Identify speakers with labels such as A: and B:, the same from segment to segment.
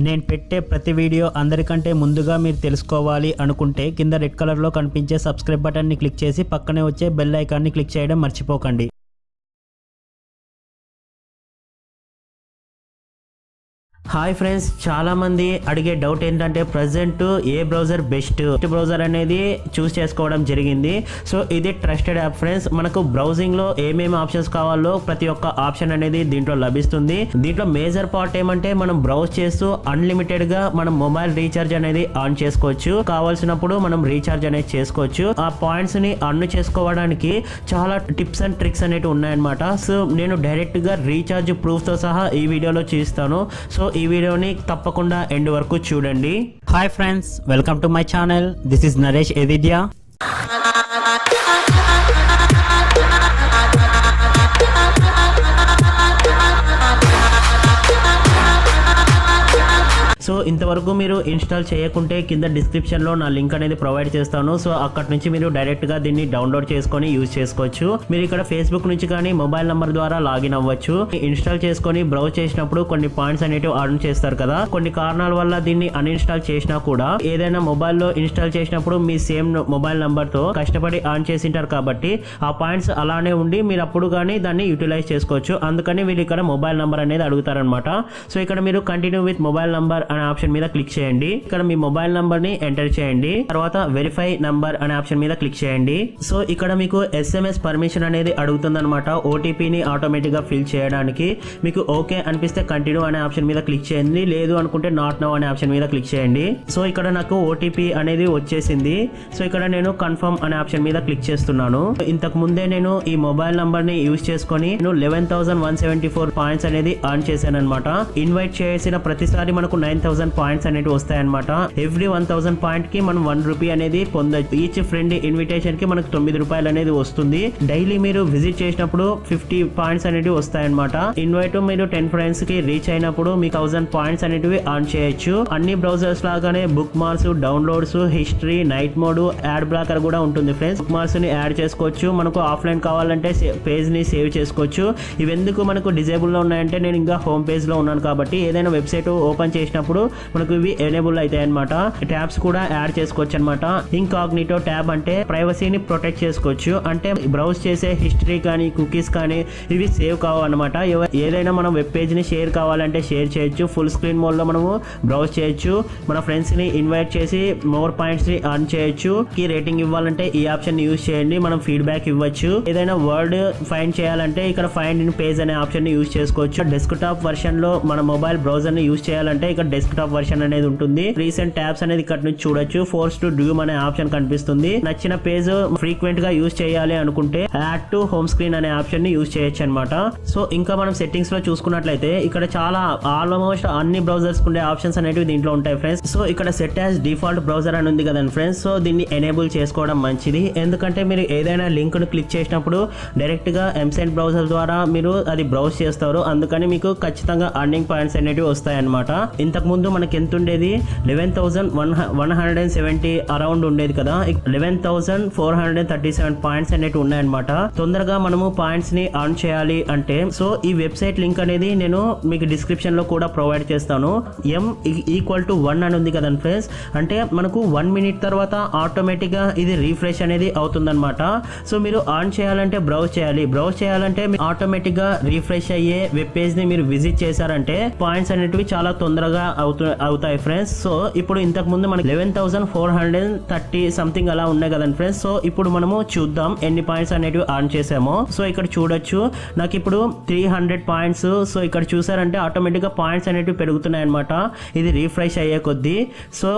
A: నేను పెట్టే ప్రతి వీడియో అందరికంటే ముందుగా మీరు తెలుసుకోవాలి అనుకుంటే కింద రెడ్ కలర్లో కనిపించే సబ్స్క్రైబ్ బటన్ని క్లిక్ చేసి పక్కనే వచ్చే బెల్ ఐకాన్ని క్లిక్ చేయడం మర్చిపోకండి. హాయ్ ఫ్రెండ్స్, చాలా మంది అడిగే డౌట్ ఏంటంటే ప్రజెంట్ ఏ బ్రౌజర్ బెస్ట్ బ్రౌజర్ అనేది చూస్ చేసుకోవడం జరిగింది. సో ఇది ట్రస్టెడ్ యాప్ ఫ్రెండ్స్. మనకు బ్రౌజింగ్ లో ఏమేమి ఆప్షన్స్ కావాలో ప్రతి ఒక్క ఆప్షన్ అనేది దీంట్లో లభిస్తుంది. దీంట్లో మేజర్ పార్ట్ ఏమంటే మనం బ్రౌజ్ చేస్తూ అన్లిమిటెడ్ గా మనం మొబైల్ రీఛార్జ్ అనేది ఆన్ చేసుకోవచ్చు. కావాల్సినప్పుడు మనం రీఛార్జ్ అనేది చేసుకోవచ్చు. ఆ పాయింట్స్ ని అన్ చేసుకోవడానికి చాలా టిప్స్ అండ్ ట్రిక్స్ అనేవి ఉన్నాయన్నమాట. సో నేను డైరెక్ట్ గా రీఛార్జ్ ప్రూఫ్ తో సహా ఈ వీడియోలో చూస్తాను. సో ఈ వీడియోని తప్పకుండా ఎండ్ వరకు చూడండి. Hi friends, welcome to my channel. This is Naresh ఎదిద్యా. సో ఇంతవరకు మీరు ఇన్స్టాల్ చేయకుంటే కింద డిస్క్రిప్షన్లో నా లింక్ అనేది ప్రొవైడ్ చేస్తాను. సో అక్కడ నుంచి మీరు డైరెక్ట్గా దీన్ని డౌన్లోడ్ చేసుకొని యూజ్ చేసుకోవచ్చు. మీరు ఇక్కడ ఫేస్బుక్ నుంచి కానీ మొబైల్ నంబర్ ద్వారా లాగిన్ అవ్వచ్చు. ఇన్స్టాల్ చేసుకొని బ్రౌజ్ చేసినప్పుడు కొన్ని పాయింట్స్ అనేవి ఆన్ చేస్తారు కదా. కొన్ని కారణాల వల్ల దీన్ని అన్ఇన్స్టాల్ చేసినా కూడా ఏదైనా మొబైల్లో ఇన్స్టాల్ చేసినప్పుడు మీ సేమ్ మొబైల్ నంబర్తో కష్టపడి ఆన్ చేసింటారు కాబట్టి ఆ పాయింట్స్ అలానే ఉండి మీరు అప్పుడు కానీ దాన్ని యూటిలైజ్ చేసుకోవచ్చు. అందుకని వీళ్ళు ఇక్కడ మొబైల్ నంబర్ అనేది అడుగుతారనమాట. సో ఇక్కడ మీరు కంటిన్యూ విత్ మొబైల్ నంబర్ అనే ఆప్షన్ మీద క్లిక్ చేయండి. ఇక్కడ మీ మొబైల్ నంబర్ ని ఎంటర్ చేయండి. తర్వాత వెరిఫై నంబర్ అనే ఆప్షన్ మీద క్లిక్ చేయండి. సో ఇక్కడ మీకు SMS పర్మిషన్ అనేది అడుగుతుంది అనమాట. ఓటీపీని ఆటోమేటిక్ గా ఫిల్ చేయడానికి మీకు ఓకే అనిపిస్తే కంటిన్యూ అనే ఆప్షన్ మీద క్లిక్ చేయండి. లేదు అనుకుంటే నాట్ నౌ అనే ఆప్షన్ మీద క్లిక్ చేయండి. సో ఇక్కడ నాకు ఓటీపీ అనేది వచ్చేసింది. సో ఇక్కడ నేను కన్ఫర్మ్ అనే ఆప్షన్ మీద క్లిక్ చేస్తున్నాను. ఇంతకు ముందే నేను ఈ మొబైల్ నంబర్ ని యూజ్ చేసుకొని 11,174 పాయింట్స్ అనేది ఆన్ చేశాను అనమాట. ఇన్వైట్ చేసిన ప్రతిసారి మనకు 9,000 పాయింట్స్ అనేవి వస్తాయన్నమాట. ఎవ్రీ 1,000 పాయింట్ కి మనం 1 రూపీ అనేది పొందొచ్చు. ఈచ్ ఫ్రెండ్ ఇన్విటేషన్ కి మనకు 9 రూపాయలు అనేది వస్తుంది. డైలీ మీరు విజిట్ చేసినప్పుడు 50 పాయింట్స్ అనేవి వస్తాయన్నమాట. ఇన్వైట్ మీరు 10 ఫ్రెండ్స్ కి రీచ్ అయినప్పుడు మీకు 1000 పాయింట్స్ అనేవి ఆన్ చేయొచ్చు. అన్ని బ్రౌజర్స్ లాగానే book marks, downloads, history, night mode, add blocker కూడా ఉంటుంది ఫ్రెండ్స్. బుక్ మార్క్స్ ని యాడ్ చేసుకోవచ్చు. మనకు ఆఫ్లైన్ కావాలంటే పేజ్ ని సేవ్ చేసుకోవచ్చు. ఇవి ఎందుకు మనకు డిజేబుల్ లో ఉన్నాయంటే నేను ఇంకా హోమ్ పేజ్ లో ఉన్నాను కాబట్టి ఏదైనా వెబ్సైట్ ఓపెన్ చేసినప్పుడు మనకు ఇవి ఎనేబుల్ అవుతాయి అనమాట. ట్యాబ్స్ కూడా యాడ్ చేసుకోవచ్చు అనమాట. ఇన్కాగ్నిటో ట్యాబ్ అంటే ప్రైవసీని ప్రొటెక్ట్ చేసుకోవచ్చు. అంటే బ్రౌజ్ చేసే హిస్టరీ కానీ కుకీస్ కానీ ఇవి సేవ్ కావాలన్నమాట. ఏదైనా మనం వెబ్ పేజ్ ని షేర్ కావాలంటే షేర్ చేయొచ్చు. ఫుల్ స్క్రీన్ మోడ్ లో మనము బ్రౌజ్ చేయొచ్చు. మన ఫ్రెండ్స్ ని ఇన్వైట్ చేసి మోర్ పాయింట్స్ ని ఆన్ చేయొచ్చు. ఈ రేటింగ్ ఇవ్వాలంటే ఈ ఆప్షన్ యూజ్ చేయండి. మనం ఫీడ్బ్యాక్ ఇవ్వచ్చు. ఏదైనా వర్డ్ ఫైండ్ చేయాలంటే ఇక్కడ ఫైండ్ ఇన్ పేజ్ అనే ఆప్షన్ ని యూజ్ చేసుకోవచ్చు. డెస్క్టాప్ వర్షన్ లో మన మొబైల్ బ్రౌజర్ ని యూజ్ చేయాలంటే ఇక్కడ డెస్క్టాప్ వర్షన్ అనేది ఉంటుంది. రీసెంట్ ట్యాబ్స్ అనేది ఇక్కడ నుంచి చూడొచ్చు. ఫోర్స్ టు డ్యూమ్ అనే ఆప్షన్ కనిపిస్తుంది. నచ్చిన పేజ్ ఫ్రీక్వెంట్ గా యూజ్ చేయాలి అనుకుంటే యాడ్ టు హోమ్ స్క్రీన్ అనే ఆప్షన్ ని యూజ్ చేయొచ్చు అనమాట. సో ఇంకా మనం సెట్టింగ్స్ లో చూసుకున్నట్లయితే ఇక్కడ చాలా ఆల్మోస్ట్ అన్ని బ్రౌజర్స్ ఉండే ఆప్షన్స్ అనేవి దీంట్లో ఉంటాయి ఫ్రెండ్స్. సో ఇక్కడ సెట్ యాజ్ డిఫాల్ట్ బ్రౌజర్ అని ఉంది కదండి ఫ్రెండ్స్. సో దీన్ని ఎనేబుల్ చేసుకోవడం మంచిది. ఎందుకంటే మీరు ఏదైనా లింక్ ను క్లిక్ చేసినప్పుడు డైరెక్ట్ గా ఎంసెంట్ బ్రౌజర్ ద్వారా మీరు అది బ్రౌజ్ చేస్తారు. అందుకని మీకు ఖచ్చితంగా అర్నింగ్ పాయింట్స్ అనేవి వస్తాయి అనమాట. ఇంతకు ముందు మనకి ఎంత ఉండేది 11,170 అరౌండ్ ఉండేది కదా. 11,437 పాయింట్స్ అనేవి ఉన్నాయన్నమాట. తొందరగా మనము పాయింట్స్ ని ఆన్ చేయాలి అంటే సో ఈ వెబ్సైట్ లింక్ అనేది నేను మీకు డిస్క్రిప్షన్ లో కూడా ప్రొవైడ్ చేస్తాను. M=1 అని ఉంది కదండి ఫ్రెండ్స్. అంటే మనకు 1 మినిట్ తర్వాత ఆటోమేటిక్ గా ఇది రీఫ్రెష్ అనేది అవుతుందన్నమాట. సో మీరు ఆన్ చేయాలంటే బ్రౌజ్ చేయాలి. బ్రౌజ్ చేయాలంటే ఆటోమేటిక్ గా రీఫ్రెష్ అయ్యే వెబ్ పేజ్ ని మీరు విజిట్ చేశారంటే పాయింట్స్ అనేటివి చాలా తొందరగా అవుతాయి ఫ్రెండ్స్. సో ఇప్పుడు ఇంతకు ముందు మనకి 11,430 సంథింగ్ అలా ఉన్నాయి కదండి ఫ్రెండ్స్. సో ఇప్పుడు మనము చూద్దాం ఎన్ని పాయింట్స్ అనేటివి ఆన్ చేసామో. సో ఇక్కడ చూడొచ్చు నాకు ఇప్పుడు 300 పాయింట్స్. సో ఇక్కడ చూసారంటే ఆటోమేటిక్ గా పాయింట్స్ అనేటివి పెరుగుతున్నాయి అనమాట. ఇది రీఫ్రెష్ అయ్యే కొద్దీ. సో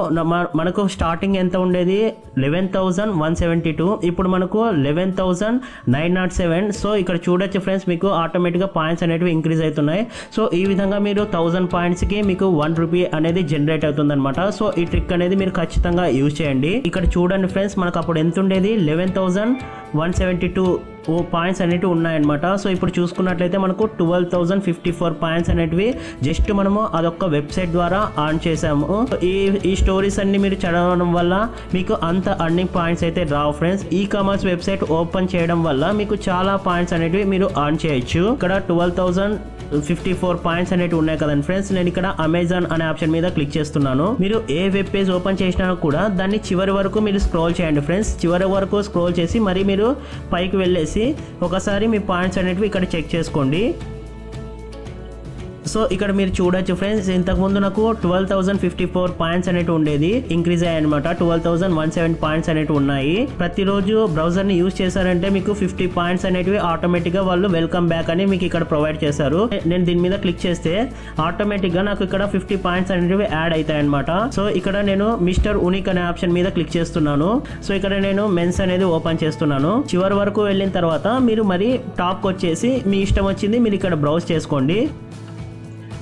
A: మనకు స్టార్టింగ్ ఎంత ఉండేది 11,172. ఇప్పుడు మనకు 11,907. సో ఇక్కడ చూడొచ్చు ఫ్రెండ్స్ మీకు ఆటోమేటిక్ గా పాయింట్స్ అనేటివి ఇంక్రీజ్ అవుతున్నాయి. సో ఈ విధంగా మీరు 1000 పాయింట్స్ కి మీకు 1 రూపీ అనేది జనరేట్ అవుతుంది అనమాట. సో ఈ ట్రిక్ అనేది మీరు ఖచ్చితంగా యూజ్ చేయండి. ఇక్కడ చూడండి ఫ్రెండ్స్ మనకు అప్పుడు ఎంత ఉండేది 11,172 పాయింట్స్ అనేవి ఉన్నాయన్నమాట. సో ఇప్పుడు చూసుకున్నట్లయితే మనకు 12,054 పాయింట్స్ అనేటివి జస్ట్ మనము అదొక వెబ్సైట్ ద్వారా ఆన్ చేసాము. ఈ స్టోరీస్ అన్ని మీరు చదవడం వల్ల మీకు అంత అర్నింగ్ పాయింట్స్ అయితే రావు friends. E commerce website open చేయడం వల్ల మీకు చాలా పాయింట్స్ అనేటివి మీరు ఆన్ చేయొచ్చు. ఇక్కడ 12,054 పాయింట్స్ అనేవి ఉన్నాయి కదండి ఫ్రెండ్స్. నేను ఇక్కడ అమెజాన్ అనే ఆప్షన్ మీద క్లిక్ చేస్తున్నాను. మీరు ఏ వెబ్ పేజ్ ఓపెన్ చేసినా కూడా దాన్ని చివరి వరకు మీరు స్క్రోల్ చేయండి ఫ్రెండ్స్. చివరి వరకు స్క్రోల్ చేసి మరి మీరు పైకి వెళ్ళేసి ఒకసారి మీ పాయింట్స్ అనేటివి ఇక్కడ చెక్ చేసుకోండి. సో ఇక్కడ మీరు చూడొచ్చు ఫ్రెండ్స్, ఇంతకుముందు నాకు 12,054 పాయింట్స్ అనేవి ఉండేది, ఇంక్రీజ్ అయ్యాయి అనమాట. 12,017 పాయింట్స్ అనేవి ఉన్నాయి. ప్రతిరోజు బ్రౌజర్ ని యూజ్ చేశారంటే మీకు 50 పాయింట్స్ అనేవి ఆటోమేటిక్ గా వాళ్ళు వెల్కమ్ బ్యాక్ అని మీకు ఇక్కడ ప్రొవైడ్ చేశారు. నేను దీని మీద క్లిక్ చేస్తే ఆటోమేటిక్ గా నాకు ఇక్కడ 50 పాయింట్స్ అనేవి యాడ్ అవుతాయి అనమాట. సో ఇక్కడ నేను మిస్టర్ యూనిక్ అనే ఆప్షన్ మీద క్లిక్ చేస్తున్నాను. సో ఇక్కడ నేను మెన్స్ అనేది ఓపెన్ చేస్తున్నాను. చివరి వరకు వెళ్ళిన తర్వాత మీరు మరి టాప్ వచ్చేసి మీ ఇష్టం వచ్చింది మీరు ఇక్కడ బ్రౌజ్ చేసుకోండి.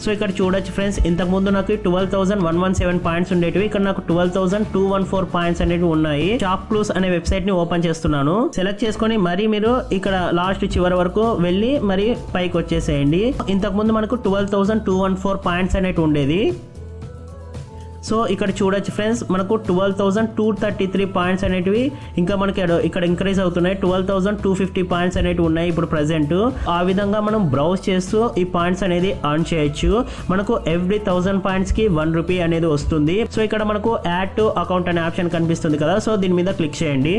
A: సో ఇక్కడ చూడొచ్చు ఫ్రెండ్స్, ఇంతకుముందు నాకు 12,117 పాయింట్స్ ఉండేటివి, ఇక్కడ నాకు 12,214 పాయింట్స్ అనేవి ఉన్నాయి. షాప్ క్లూస్ అనే వెబ్సైట్ ని ఓపెన్ చేస్తున్నాను. సెలెక్ట్ చేసుకొని మరి మీరు ఇక్కడ లాస్ట్ చివరి వరకు వెళ్ళి మరి పైకి వచ్చేసేయండి. ఇంతకుముందు మనకు 12,214 పాయింట్స్ అనేవి ఉండేది. సో ఇక్కడ చూడొచ్చు ఫ్రెండ్స్, మనకు 12,233 పాయింట్స్ అనేటివి ఇంకా మనకి ఇక్కడ ఇంక్రీజ్ అవుతున్నాయి. 12,250 పాయింట్స్ అనేవి ఉన్నాయి ఇప్పుడు ప్రెసెంట్. ఆ విధంగా మనం బ్రౌజ్ చేస్తూ ఈ పాయింట్స్ అనేది ఆన్ చేయొచ్చు. మనకు ఎవ్రీ 1000 పాయింట్స్ కి 1 రూపీ అనేది వస్తుంది. సో ఇక్కడ మనకు యాడ్ టు అకౌంట్ అనే ఆప్షన్ కనిపిస్తుంది కదా, సో దీని మీద క్లిక్ చేయండి.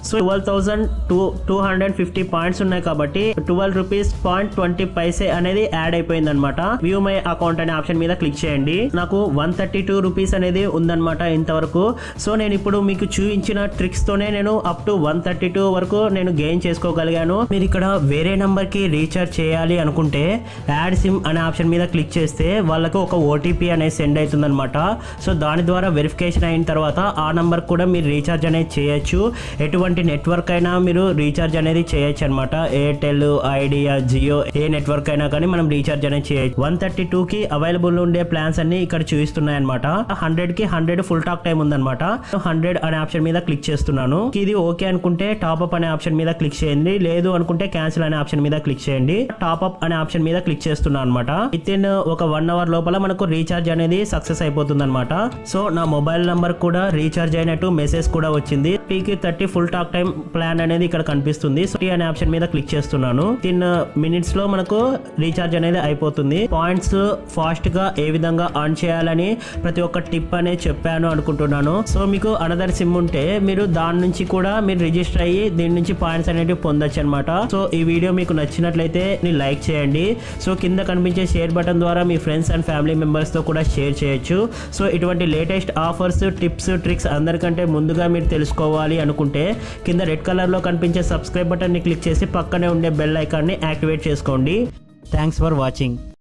A: సో 12,250 పాయింట్స్ ఉన్నాయి కాబట్టి 12 రూపీస్ 20 అనేది యాడ్ అయిపోయింది అనమాట. వ్యూ మై అకౌంట్ అనే ఆప్షన్ మీద క్లిక్ చేయండి. నాకు 132 రూపీస్ అనేది ఉందన్నమాట ఇంతవరకు. సో నేను ఇప్పుడు మీకు చూపించిన ట్రిక్స్ తోనే నేను అప్ టు 132 వరకు నేను గెయిన్ చేసుకోగలిగాను. మీరు ఇక్కడ వేరే నంబర్ కి రీఛార్జ్ చేయాలి అనుకుంటే యాడ్ సిమ్ అనే ఆప్షన్ మీద క్లిక్ చేస్తే వాళ్ళకు ఒక ఓటీపీ అనేది సెండ్ అవుతుంది అనమాట. సో దాని ద్వారా వెరిఫికేషన్ అయిన తర్వాత ఆ నంబర్ కూడా మీరు రీఛార్జ్ అనేది చేయొచ్చు. ఎటువంటి నెట్వర్క్ అయినా మీరు రీఛార్జ్ అనేది చేయొచ్చు అనమాట. ఎయిర్టెల్, ఐడియా, జియో ఏ నెట్వర్క్ అయినా కానీ మనం రీఛార్జ్ అనేది చేయొచ్చు. 132 కి అవైలబుల్ ఉండే ప్లాన్స్ అన్ని ఇక్కడ చూపిస్తున్నాయి అనమాట. 100 కి 100 ఫుల్ టాక్ టైం ఉందన్నమాట. 100 అనే ఆప్షన్ మీద క్లిక్ చేస్తున్నాను. ఇది ఓకే అనుకుంటే టాప్అప్ అనే ఆప్షన్ మీద క్లిక్ చేయండి, లేదు అనుకుంటే క్యాన్సిల్ అనే ఆప్షన్ మీద క్లిక్ చేయండి. టాప్అప్ అనే ఆప్షన్ మీద క్లిక్ చేస్తున్నాను అనమాట. విత్ ఇన్ ఒక 1 అవర్ లోపల మనకు రీఛార్జ్ అనేది సక్సెస్ అయిపోతుంది అనమాట. సో నా మొబైల్ నంబర్ కూడా రీఛార్జ్ అయినట్టు మెసేజ్ కూడా వచ్చింది. 30 ఫుల్ టాక్ టైం ప్లాన్ అనేది ఇక్కడ కనిపిస్తుంది. సో అనే ఆప్షన్ మీద క్లిక్ చేస్తున్నాను. 10 మినిట్స్ లో మనకు రీఛార్జ్ అనేది అయిపోతుంది. పాయింట్స్ ఫాస్ట్ గా ఏ విధంగా ఆన్ చేయాలని ప్రతి ఒక్క టిప్ అనేది చెప్పాను అనుకుంటున్నాను. సో మీకు అనదర్ సిమ్ ఉంటే మీరు దాని నుంచి కూడా మీరు రిజిస్టర్ అయ్యి దీని నుంచి పాయింట్స్ అనేవి పొందొచ్చు అనమాట. సో ఈ వీడియో మీకు నచ్చినట్లయితే లైక్ చేయండి. సో కింద కనిపించే షేర్ బటన్ ద్వారా మీ ఫ్రెండ్స్ అండ్ ఫ్యామిలీ మెంబర్స్ తో కూడా షేర్ చేయొచ్చు. సో ఇటువంటి లేటెస్ట్ ఆఫర్స్, టిప్స్, ట్రిక్స్ అందరికంటే ముందుగా మీరు తెలుసుకోవాలి అనుకుంటే కింద రెడ్ కలర్ లో కనిపించే సబ్స్క్రైబ్ బటన్ ని క్లిక్ చేసి పక్కనే ఉండే బెల్ ఐకాన్ ని యాక్టివేట్ చేసుకోండి. Thanks for watching.